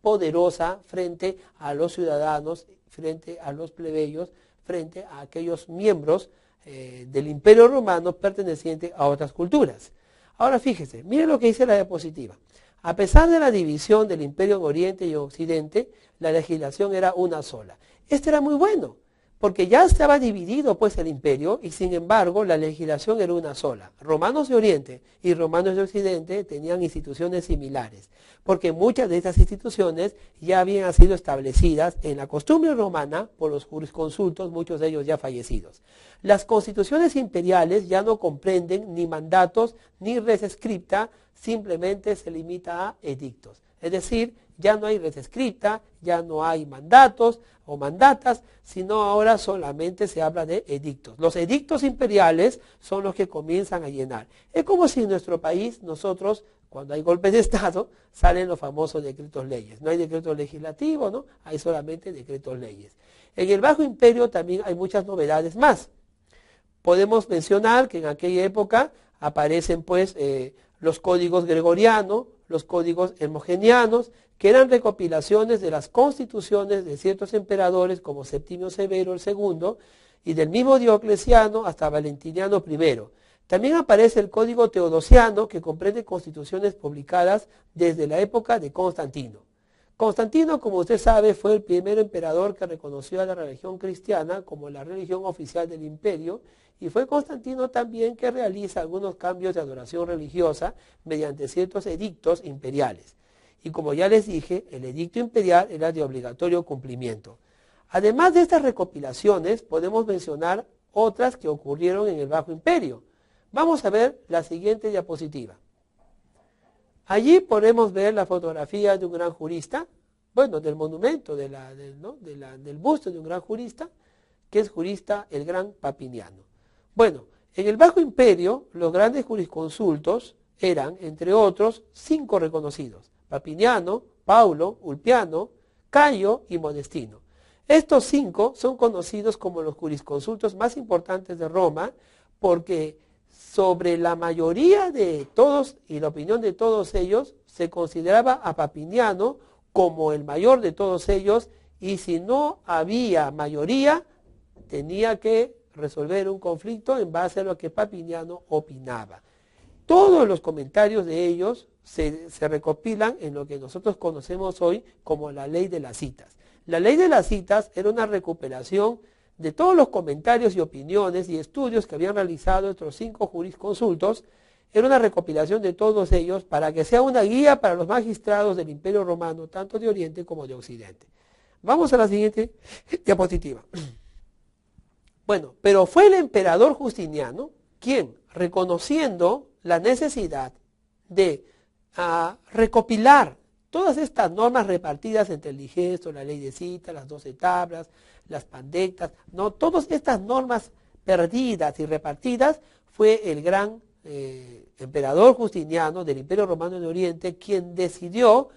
poderosa frente a los ciudadanos, frente a los plebeyos, frente a aquellos miembros del Imperio Romano pertenecientes a otras culturas. Ahora fíjese, mire lo que dice la diapositiva. A pesar de la división del Imperio en Oriente y Occidente, la legislación era una sola. Esto era muy bueno, porque ya estaba dividido pues el imperio y sin embargo la legislación era una sola. Romanos de Oriente y romanos de Occidente tenían instituciones similares, porque muchas de estas instituciones ya habían sido establecidas en la costumbre romana por los jurisconsultos, muchos de ellos ya fallecidos. Las constituciones imperiales ya no comprenden ni mandatos ni res scripta, simplemente se limita a edictos. Es decir, ya no hay res scripta, ya no hay mandatos o mandatas, sino ahora solamente se habla de edictos. Los edictos imperiales son los que comienzan a llenar. Es como si en nuestro país nosotros, cuando hay golpes de Estado, salen los famosos decretos leyes. No hay decretos legislativos, ¿no? Hay solamente decretos leyes. En el Bajo Imperio también hay muchas novedades más. Podemos mencionar que en aquella época aparecen pues los códigos gregorianos, los códigos hermogenianos, que eran recopilaciones de las constituciones de ciertos emperadores como Septimio Severo II y del mismo Diocleciano hasta Valentiniano I. También aparece el código teodosiano, que comprende constituciones publicadas desde la época de Constantino. Constantino, como usted sabe, fue el primer emperador que reconoció a la religión cristiana como la religión oficial del imperio, y fue Constantino también que realiza algunos cambios de adoración religiosa mediante ciertos edictos imperiales. Y como ya les dije, el edicto imperial era de obligatorio cumplimiento. Además de estas recopilaciones, podemos mencionar otras que ocurrieron en el Bajo Imperio. Vamos a ver la siguiente diapositiva. Allí podemos ver la fotografía de un gran jurista, bueno, del monumento, del busto de un gran jurista, que es jurista el gran Papiniano. Bueno, en el Bajo Imperio, los grandes jurisconsultos eran, entre otros, 5 reconocidos: Papiniano, Paulo, Ulpiano, Cayo y Modestino. Estos 5 son conocidos como los jurisconsultos más importantes de Roma, porque sobre la mayoría de todos y la opinión de todos ellos se consideraba a Papiniano como el mayor de todos ellos, y si no había mayoría tenía que resolver un conflicto en base a lo que Papiniano opinaba. Todos los comentarios de ellos se recopilan en lo que nosotros conocemos hoy como la ley de las citas. La ley de las citas era una recuperación de todos los comentarios y opiniones y estudios que habían realizado estos 5 jurisconsultos. Era una recopilación de todos ellos para que sea una guía para los magistrados del Imperio Romano, tanto de Oriente como de Occidente. Vamos a la siguiente diapositiva. Bueno, pero fue el emperador Justiniano quien, reconociendo la necesidad de recopilar todas estas normas repartidas entre el digesto, la ley de cita, las 12 tablas, las pandectas, ¿no? Todas estas normas perdidas y repartidas, fue el gran emperador Justiniano del Imperio Romano de Oriente quien decidió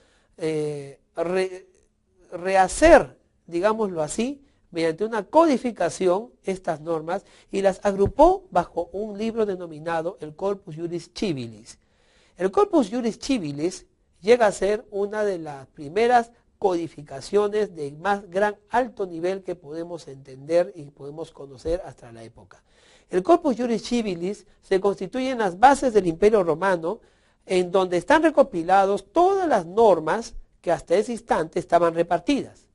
rehacer, digámoslo así, mediante una codificación estas normas, y las agrupó bajo un libro denominado el Corpus Juris Civilis. El Corpus Juris Civilis llega a ser una de las primeras codificaciones de más gran alto nivel que podemos entender y podemos conocer hasta la época. El Corpus Juris Civilis se constituye en las bases del Imperio Romano, en donde están recopilados todas las normas que hasta ese instante estaban repartidas.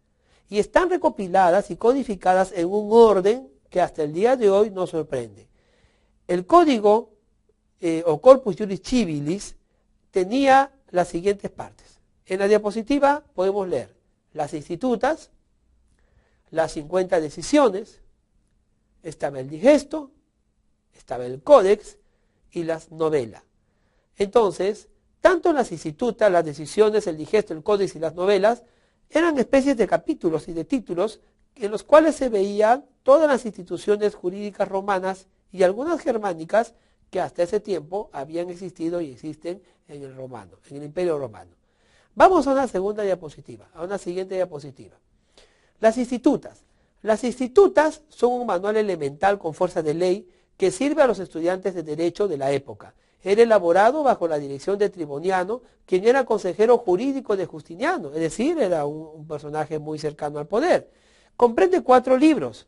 Y están recopiladas y codificadas en un orden que hasta el día de hoy nos sorprende. El código o Corpus Juris Civilis tenía las siguientes partes. En la diapositiva podemos leer las institutas, las 50 decisiones, estaba el digesto, estaba el códex y las novelas. Entonces, tanto las institutas, las decisiones, el digesto, el códex y las novelas eran especies de capítulos y de títulos en los cuales se veían todas las instituciones jurídicas romanas y algunas germánicas que hasta ese tiempo habían existido y existen en el Imperio Romano. Vamos a una segunda diapositiva, a una siguiente diapositiva. Las institutas. Las institutas son un manual elemental con fuerza de ley que sirve a los estudiantes de derecho de la época. Era elaborado bajo la dirección de Triboniano, quien era consejero jurídico de Justiniano, es decir, era un personaje muy cercano al poder. Comprende 4 libros: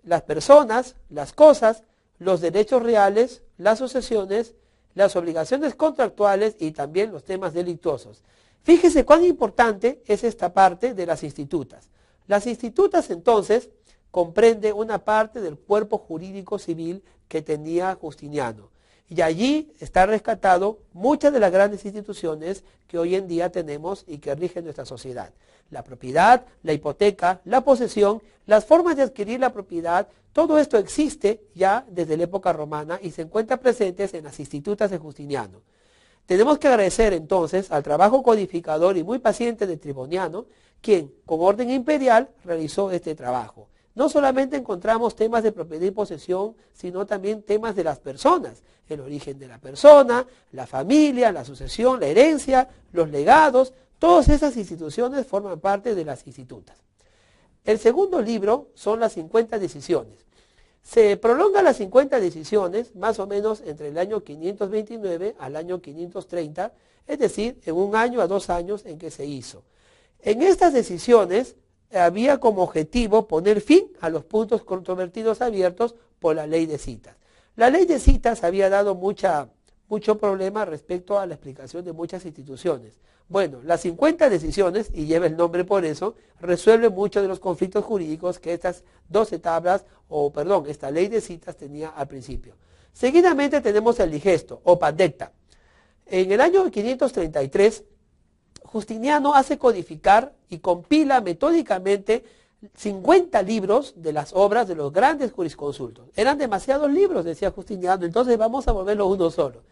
las personas, las cosas, los derechos reales, las sucesiones, las obligaciones contractuales y también los temas delictuosos. Fíjese cuán importante es esta parte de las institutas. Las institutas entonces comprende una parte del cuerpo jurídico civil que tenía Justiniano. Y allí está rescatado muchas de las grandes instituciones que hoy en día tenemos y que rigen nuestra sociedad. La propiedad, la hipoteca, la posesión, las formas de adquirir la propiedad, todo esto existe ya desde la época romana y se encuentra presentes en las institutas de Justiniano. Tenemos que agradecer entonces al trabajo codificador y muy paciente de Triboniano, quien con orden imperial realizó este trabajo. No solamente encontramos temas de propiedad y posesión, sino también temas de las personas, el origen de la persona, la familia, la sucesión, la herencia, los legados, todas esas instituciones forman parte de las institutas. El segundo libro son las 50 decisiones. Se prolonga las 50 decisiones más o menos entre el año 529 al año 530, es decir, en 1 año a 2 años en que se hizo. En estas decisiones había como objetivo poner fin a los puntos controvertidos abiertos por la ley de citas. La ley de citas había dado mucho problema respecto a la explicación de muchas instituciones. Bueno, las 50 decisiones, y lleva el nombre por eso, resuelven muchos de los conflictos jurídicos que estas 12 tablas, esta ley de citas tenía al principio. Seguidamente tenemos el digesto, o pandecta. En el año 533, Justiniano hace codificar y compila metódicamente 50 libros de las obras de los grandes jurisconsultos. Eran demasiados libros, decía Justiniano, entonces vamos a volverlo uno solo.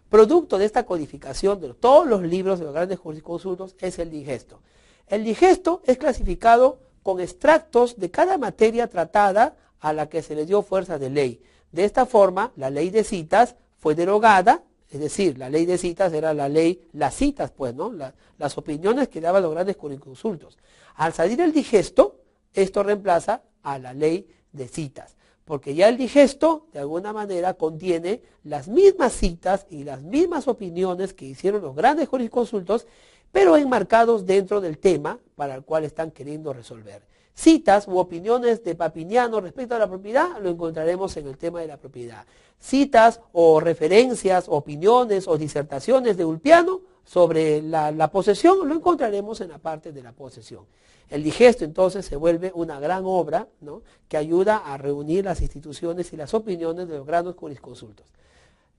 Producto de esta codificación de todos los libros de los grandes jurisconsultos es el digesto. El digesto es clasificado con extractos de cada materia tratada a la que se le dio fuerza de ley. De esta forma, la ley de citas fue derogada. Es decir, la ley de citas era la ley, las citas, pues, ¿no? Las opiniones que daban los grandes jurisconsultos. Al salir el digesto, esto reemplaza a la ley de citas, porque ya el digesto, de alguna manera, contiene las mismas citas y las mismas opiniones que hicieron los grandes jurisconsultos, pero enmarcados dentro del tema para el cual están queriendo resolver. Citas u opiniones de Papiniano respecto a la propiedad lo encontraremos en el tema de la propiedad. Citas o referencias, opiniones o disertaciones de Ulpiano sobre la posesión lo encontraremos en la parte de la posesión. El digesto entonces se vuelve una gran obra, ¿no?, que ayuda a reunir las instituciones y las opiniones de los grandes jurisconsultos.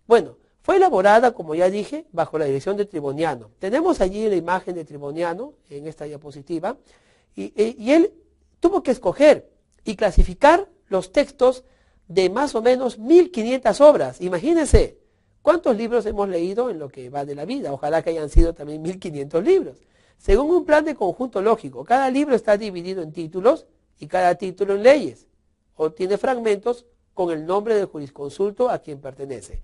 Bueno, fue elaborada, como ya dije, bajo la dirección de Triboniano. Tenemos allí la imagen de Triboniano en esta diapositiva y él tuvo que escoger y clasificar los textos de más o menos 1500 obras. Imagínense cuántos libros hemos leído en lo que va de la vida. Ojalá que hayan sido también 1500 libros. Según un plan de conjunto lógico, cada libro está dividido en títulos y cada título en leyes, o tiene fragmentos con el nombre del jurisconsulto a quien pertenece.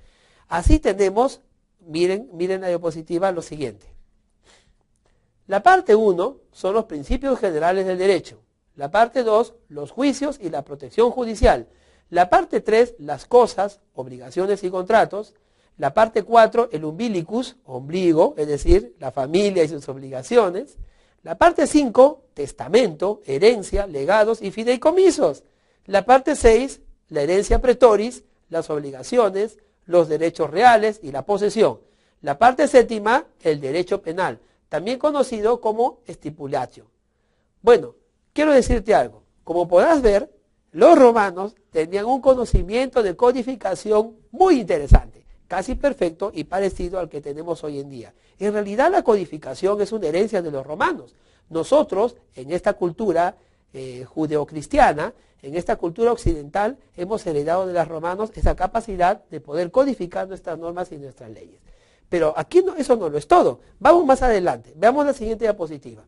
Así tenemos, miren la diapositiva, lo siguiente. La parte 1 son los principios generales del derecho. La parte 2, los juicios y la protección judicial. La parte 3, las cosas, obligaciones y contratos. La parte 4, el umbilicus, ombligo, es decir, la familia y sus obligaciones. La parte 5, testamento, herencia, legados y fideicomisos. La parte 6, la herencia pretoris, las obligaciones, los derechos reales y la posesión. La parte 7, el derecho penal, también conocido como stipulatio. Bueno, quiero decirte algo. Como podrás ver, los romanos tenían un conocimiento de codificación muy interesante, casi perfecto y parecido al que tenemos hoy en día. En realidad la codificación es una herencia de los romanos. Nosotros, en esta cultura judeocristiana, en esta cultura occidental, hemos heredado de los romanos esa capacidad de poder codificar nuestras normas y nuestras leyes. Pero aquí eso no lo es todo. Vamos más adelante. Veamos la siguiente diapositiva.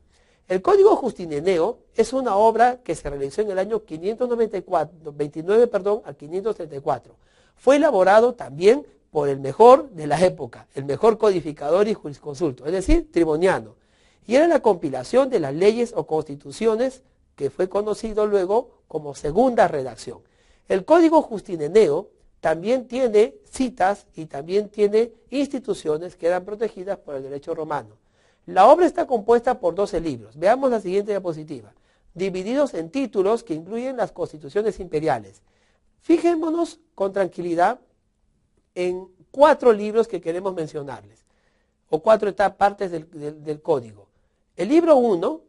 El Código Justinianeo es una obra que se realizó en el año 529 al 534. Fue elaborado también por el mejor de la época, el mejor codificador y jurisconsulto, es decir, Triboniano. Y era la compilación de las leyes o constituciones que fue conocido luego como segunda redacción. El Código Justinianeo también tiene citas y también tiene instituciones que eran protegidas por el derecho romano. La obra está compuesta por 12 libros. Veamos la siguiente diapositiva. Divididos en títulos que incluyen las constituciones imperiales. Fijémonos con tranquilidad en 4 libros que queremos mencionarles, o 4 partes del código. El libro 1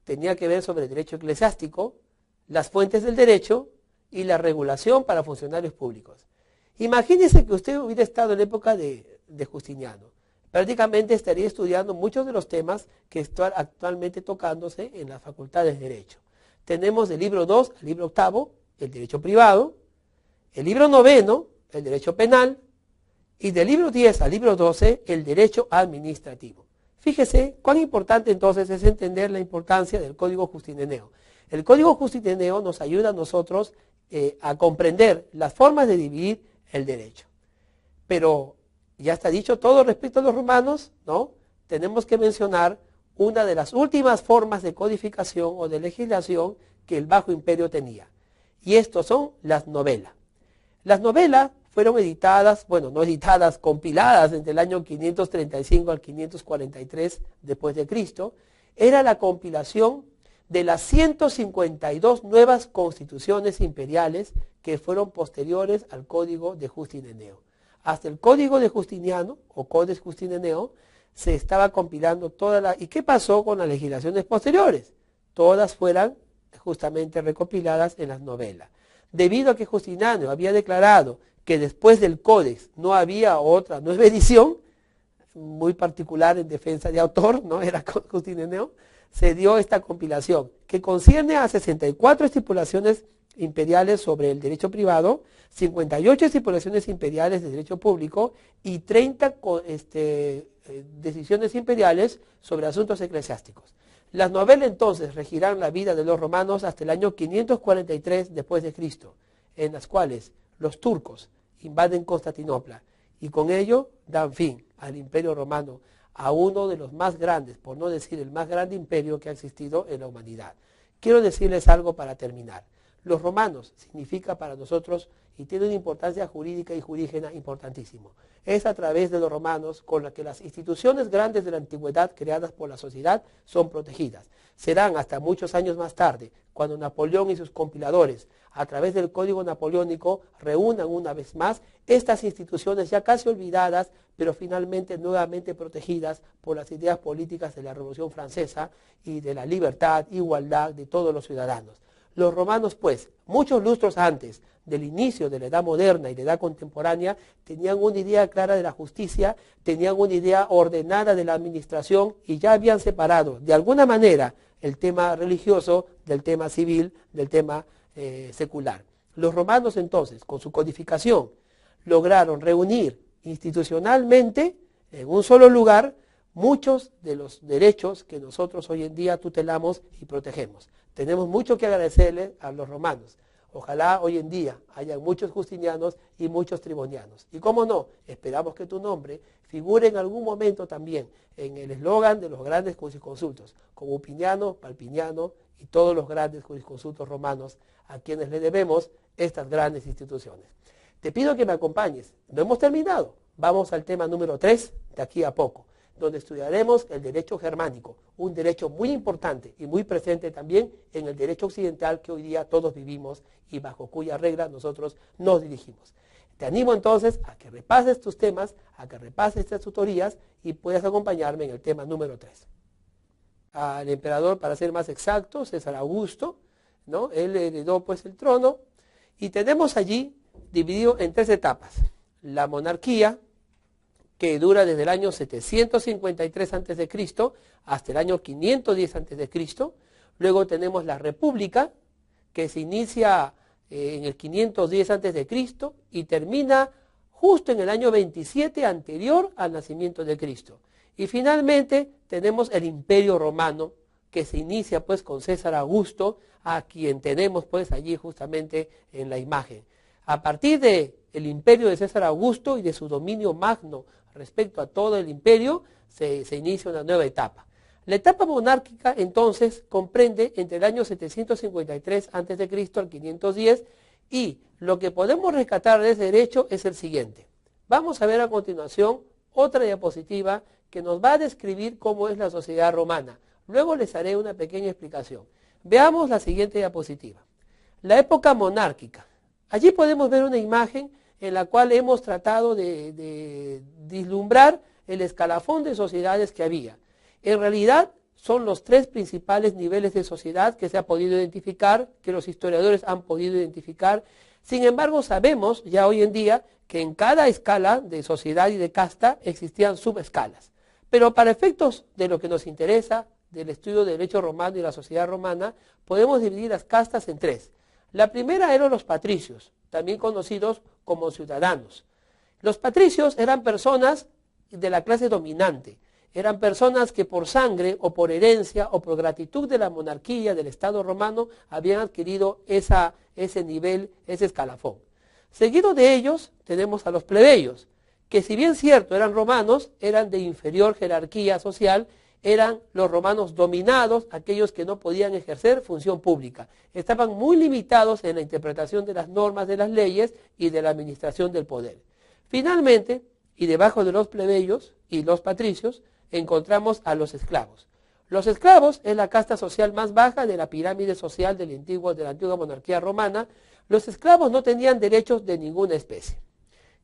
tenía que ver sobre el derecho eclesiástico, las fuentes del derecho y la regulación para funcionarios públicos. Imagínese que usted hubiera estado en la época de Justiniano. Prácticamente estaría estudiando muchos de los temas que están actualmente tocándose en las facultades de Derecho. Tenemos del libro 2 al libro 8, el derecho privado, el libro 9, el derecho penal, y del libro 10 al libro 12, el derecho administrativo. Fíjese cuán importante entonces es entender la importancia del Código Justineneo. El Código Justineneo nos ayuda a nosotros a comprender las formas de dividir el derecho. Pero ya está dicho todo respecto a los romanos, ¿no? Tenemos que mencionar una de las últimas formas de codificación o de legislación que el Bajo Imperio tenía. Y estos son las novelas. Las novelas fueron editadas, bueno, no editadas, compiladas entre el año 535 al 543 después de Cristo. Era la compilación de las 152 nuevas constituciones imperiales que fueron posteriores al Código de Justineneo. Hasta el Código de Justiniano, o Codex Justineneo, se estaba compilando toda la... ¿Y qué pasó con las legislaciones posteriores? Todas fueran justamente recopiladas en las novelas. Debido a que Justiniano había declarado que después del Códex no había otra nueva edición, muy particular en defensa de autor, ¿no? Era Justineneo, se dio esta compilación, que concierne a 64 estipulaciones imperiales sobre el derecho privado, 58 estipulaciones imperiales de derecho público y 30 decisiones imperiales sobre asuntos eclesiásticos. Las novelas entonces regirán la vida de los romanos hasta el año 543 después de Cristo, en las cuales los turcos invaden Constantinopla y con ello dan fin al Imperio Romano, a uno de los más grandes, por no decir el más grande imperio que ha existido en la humanidad. Quiero decirles algo para terminar. Los romanos significa para nosotros y tiene una importancia jurídica y jurígena importantísimo. Es a través de los romanos con la que las instituciones grandes de la antigüedad creadas por la sociedad son protegidas. Serán hasta muchos años más tarde, cuando Napoleón y sus compiladores, a través del Código Napoleónico, reúnan una vez más estas instituciones ya casi olvidadas, pero finalmente nuevamente protegidas por las ideas políticas de la Revolución Francesa y de la libertad, igualdad de todos los ciudadanos. Los romanos, pues, muchos lustros antes del inicio de la edad moderna y la edad contemporánea, tenían una idea clara de la justicia, tenían una idea ordenada de la administración y ya habían separado, de alguna manera, el tema religioso del tema civil, del tema secular. Los romanos, entonces, con su codificación, lograron reunir institucionalmente, en un solo lugar, muchos de los derechos que nosotros hoy en día tutelamos y protegemos. Tenemos mucho que agradecerle a los romanos. Ojalá hoy en día haya muchos justinianos y muchos tribonianos. Y cómo no, esperamos que tu nombre figure en algún momento también en el eslogan de los grandes jurisconsultos, como Upiniano, Palpiniano y todos los grandes jurisconsultos romanos a quienes le debemos estas grandes instituciones. Te pido que me acompañes. No hemos terminado. Vamos al tema número 3 de aquí a poco, donde estudiaremos el derecho germánico, un derecho muy importante y muy presente también en el derecho occidental que hoy día todos vivimos y bajo cuya regla nosotros nos dirigimos. Te animo entonces a que repases tus temas, a que repases estas tutorías y puedas acompañarme en el tema número 3. Al emperador, para ser más exacto, César Augusto, ¿no? Él heredó pues el trono y tenemos allí dividido en 3 etapas. La monarquía, que dura desde el año 753 a.C. hasta el año 510 a.C. Luego tenemos la república, que se inicia en el 510 a.C. y termina justo en el año 27 anterior al nacimiento de Cristo. Y finalmente tenemos el Imperio Romano, que se inicia pues con César Augusto, a quien tenemos pues allí justamente en la imagen. A partir del imperio de César Augusto y de su dominio magno respecto a todo el imperio, se inicia una nueva etapa. La etapa monárquica entonces comprende entre el año 753 a.C. al 510 y lo que podemos rescatar de ese derecho es el siguiente. Vamos a ver a continuación otra diapositiva que nos va a describir cómo es la sociedad romana. Luego les haré una pequeña explicación. Veamos la siguiente diapositiva. La época monárquica. Allí podemos ver una imagen en la cual hemos tratado de vislumbrar el escalafón de sociedades que había. En realidad son los tres principales niveles de sociedad que se ha podido identificar, que los historiadores han podido identificar. Sin embargo, sabemos ya hoy en día que en cada escala de sociedad y de casta existían subescalas. Pero para efectos de lo que nos interesa, del estudio del derecho romano y la sociedad romana, podemos dividir las castas en tres. La primera eran los patricios, también conocidos como ciudadanos. Los patricios eran personas de la clase dominante, eran personas que por sangre o por herencia o por gratitud de la monarquía, del Estado romano, habían adquirido ese nivel, ese escalafón. Seguido de ellos tenemos a los plebeyos, que si bien cierto eran romanos, eran de inferior jerarquía social, eran los romanos dominados, aquellos que no podían ejercer función pública. Estaban muy limitados en la interpretación de las normas de las leyes y de la administración del poder. Finalmente, y debajo de los plebeyos y los patricios, encontramos a los esclavos. Los esclavos es la casta social más baja de la pirámide social de la antigua monarquía romana. Los esclavos no tenían derechos de ninguna especie.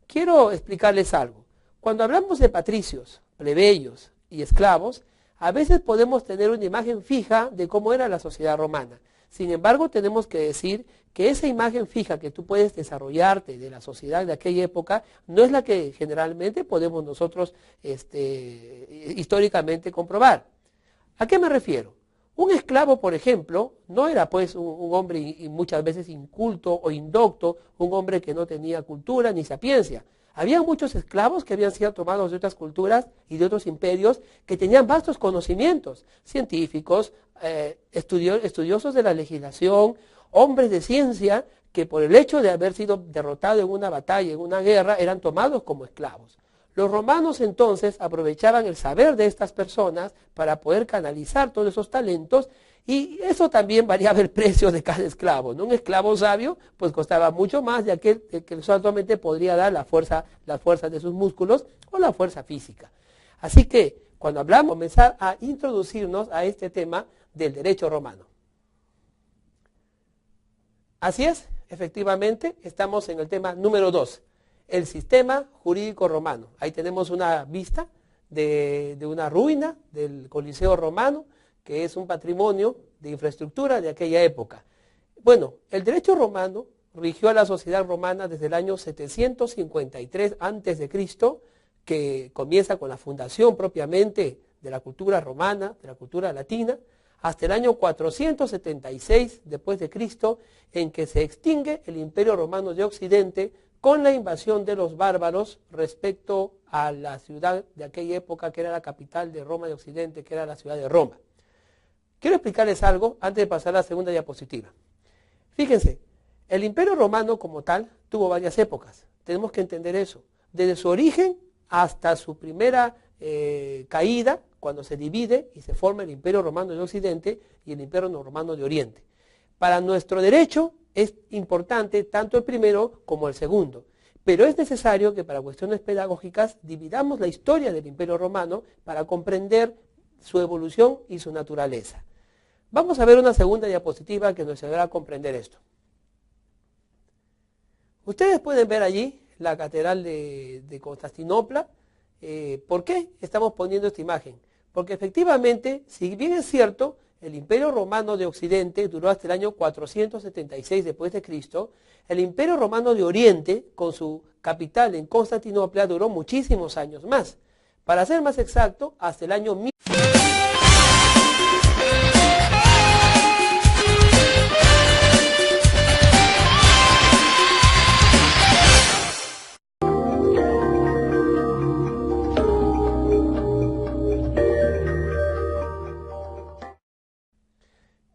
Quiero explicarles algo. Cuando hablamos de patricios, plebeyos y esclavos, a veces podemos tener una imagen fija de cómo era la sociedad romana. Sin embargo, tenemos que decir que esa imagen fija que tú puedes desarrollarte de la sociedad de aquella época no es la que generalmente podemos nosotros históricamente comprobar. ¿A qué me refiero? Un esclavo, por ejemplo, no era pues un hombre y muchas veces inculto o indocto, un hombre que no tenía cultura ni sapiencia. Había muchos esclavos que habían sido tomados de otras culturas y de otros imperios que tenían vastos conocimientos, científicos, estudiosos de la legislación, hombres de ciencia que por el hecho de haber sido derrotados en una batalla, en una guerra, eran tomados como esclavos. Los romanos entonces aprovechaban el saber de estas personas para poder canalizar todos esos talentos y eso también variaba el precio de cada esclavo, ¿no? Un esclavo sabio pues costaba mucho más de aquel que solamente podría dar la fuerza de sus músculos o la fuerza física. Así que cuando hablamos, comenzar a introducirnos a este tema del derecho romano. Así es, efectivamente, estamos en el tema número 2. El sistema jurídico romano. Ahí tenemos una vista de una ruina del Coliseo romano, que es un patrimonio de infraestructura de aquella época. Bueno, el derecho romano rigió a la sociedad romana desde el año 753 a.C., que comienza con la fundación propiamente de la cultura romana, de la cultura latina, hasta el año 476 después de Cristo, en que se extingue el Imperio Romano de Occidente con la invasión de los bárbaros respecto a la ciudad de aquella época que era la capital de Roma de Occidente, que era la ciudad de Roma. Quiero explicarles algo antes de pasar a la segunda diapositiva. Fíjense, el Imperio Romano como tal tuvo varias épocas, tenemos que entender eso, desde su origen hasta su primera caída, cuando se divide y se forma el Imperio Romano de Occidente y el Imperio Romano de Oriente. Para nuestro derecho es importante tanto el primero como el segundo, pero es necesario que para cuestiones pedagógicas dividamos la historia del Imperio Romano para comprender su evolución y su naturaleza. Vamos a ver una segunda diapositiva que nos ayudará a comprender esto. Ustedes pueden ver allí la catedral de Constantinopla. ¿Por qué estamos poniendo esta imagen? Porque efectivamente, si bien es cierto, el Imperio Romano de Occidente duró hasta el año 476 después de Cristo, el Imperio Romano de Oriente, con su capital en Constantinopla, duró muchísimos años más. Para ser más exacto, hasta el año 1000.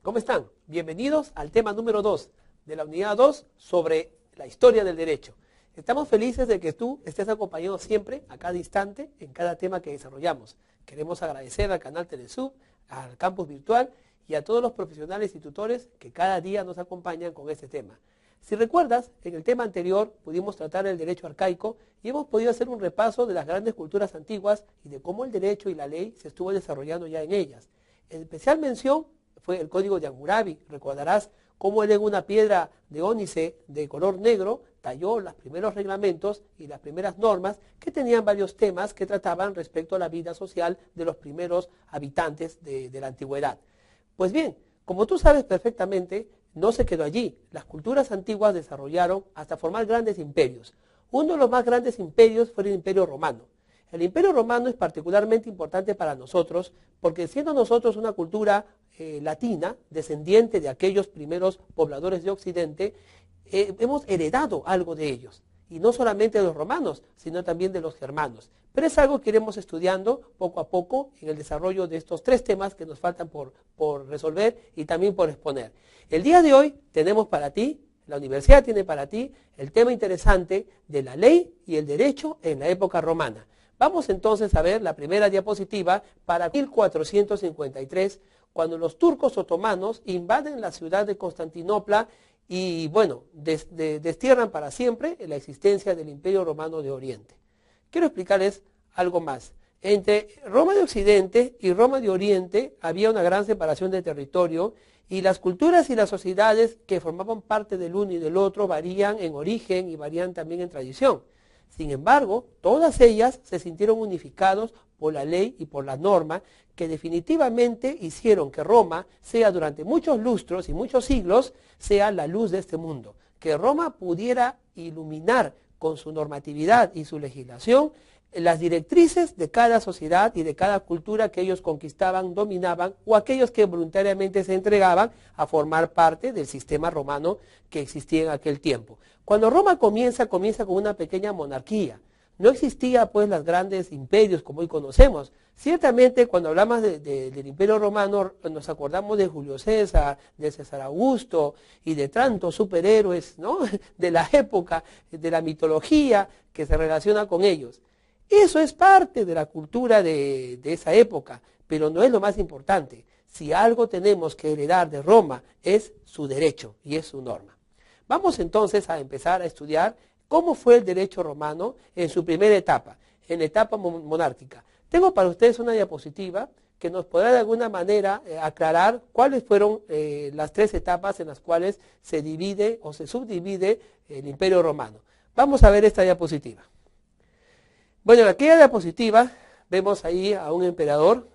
¿Cómo están? Bienvenidos al tema número 2 de la unidad 2 sobre la historia del derecho. Estamos felices de que tú estés acompañado siempre, a cada instante, en cada tema que desarrollamos. Queremos agradecer al canal Telesub, al campus virtual y a todos los profesionales y tutores que cada día nos acompañan con este tema. Si recuerdas, en el tema anterior pudimos tratar el derecho arcaico y hemos podido hacer un repaso de las grandes culturas antiguas y de cómo el derecho y la ley se estuvo desarrollando ya en ellas. En especial mención fue el Código de Hammurabi, recordarás cómo él en una piedra de ónice de color negro talló los primeros reglamentos y las primeras normas que tenían varios temas que trataban respecto a la vida social de los primeros habitantes de la antigüedad. Pues bien, como tú sabes perfectamente, no se quedó allí. Las culturas antiguas desarrollaron hasta formar grandes imperios. Uno de los más grandes imperios fue el Imperio Romano. El Imperio Romano es particularmente importante para nosotros porque siendo nosotros una cultura latina, descendiente de aquellos primeros pobladores de Occidente, hemos heredado algo de ellos. Y no solamente de los romanos, sino también de los germanos. Pero es algo que iremos estudiando poco a poco en el desarrollo de estos tres temas que nos faltan por resolver y también por exponer. El día de hoy tenemos para ti, la universidad tiene para ti, el tema interesante de la ley y el derecho en la época romana. Vamos entonces a ver la primera diapositiva para 1453, cuando los turcos otomanos invaden la ciudad de Constantinopla y, bueno, destierran para siempre la existencia del Imperio Romano de Oriente. Quiero explicarles algo más. Entre Roma de Occidente y Roma de Oriente había una gran separación de territorio y las culturas y las sociedades que formaban parte del uno y del otro varían en origen y varían también en tradición. Sin embargo, todas ellas se sintieron unificados por la ley y por la norma que definitivamente hicieron que Roma sea durante muchos lustros y muchos siglos sea la luz de este mundo. Que Roma pudiera iluminar con su normatividad y su legislación las directrices de cada sociedad y de cada cultura que ellos conquistaban, dominaban o aquellos que voluntariamente se entregaban a formar parte del sistema romano que existía en aquel tiempo. Cuando Roma comienza con una pequeña monarquía. No existía pues los grandes imperios como hoy conocemos. Ciertamente cuando hablamos del Imperio Romano nos acordamos de Julio César, de César Augusto y de tantos superhéroes, ¿no?, de la época, de la mitología que se relaciona con ellos. Eso es parte de la cultura de esa época, pero no es lo más importante. Si algo tenemos que heredar de Roma es su derecho y es su norma. Vamos entonces a empezar a estudiar cómo fue el derecho romano en su primera etapa, en la etapa monárquica. Tengo para ustedes una diapositiva que nos podrá de alguna manera aclarar cuáles fueron las tres etapas en las cuales se divide o se subdivide el Imperio Romano. Vamos a ver esta diapositiva. Bueno, en aquella diapositiva vemos ahí a un emperador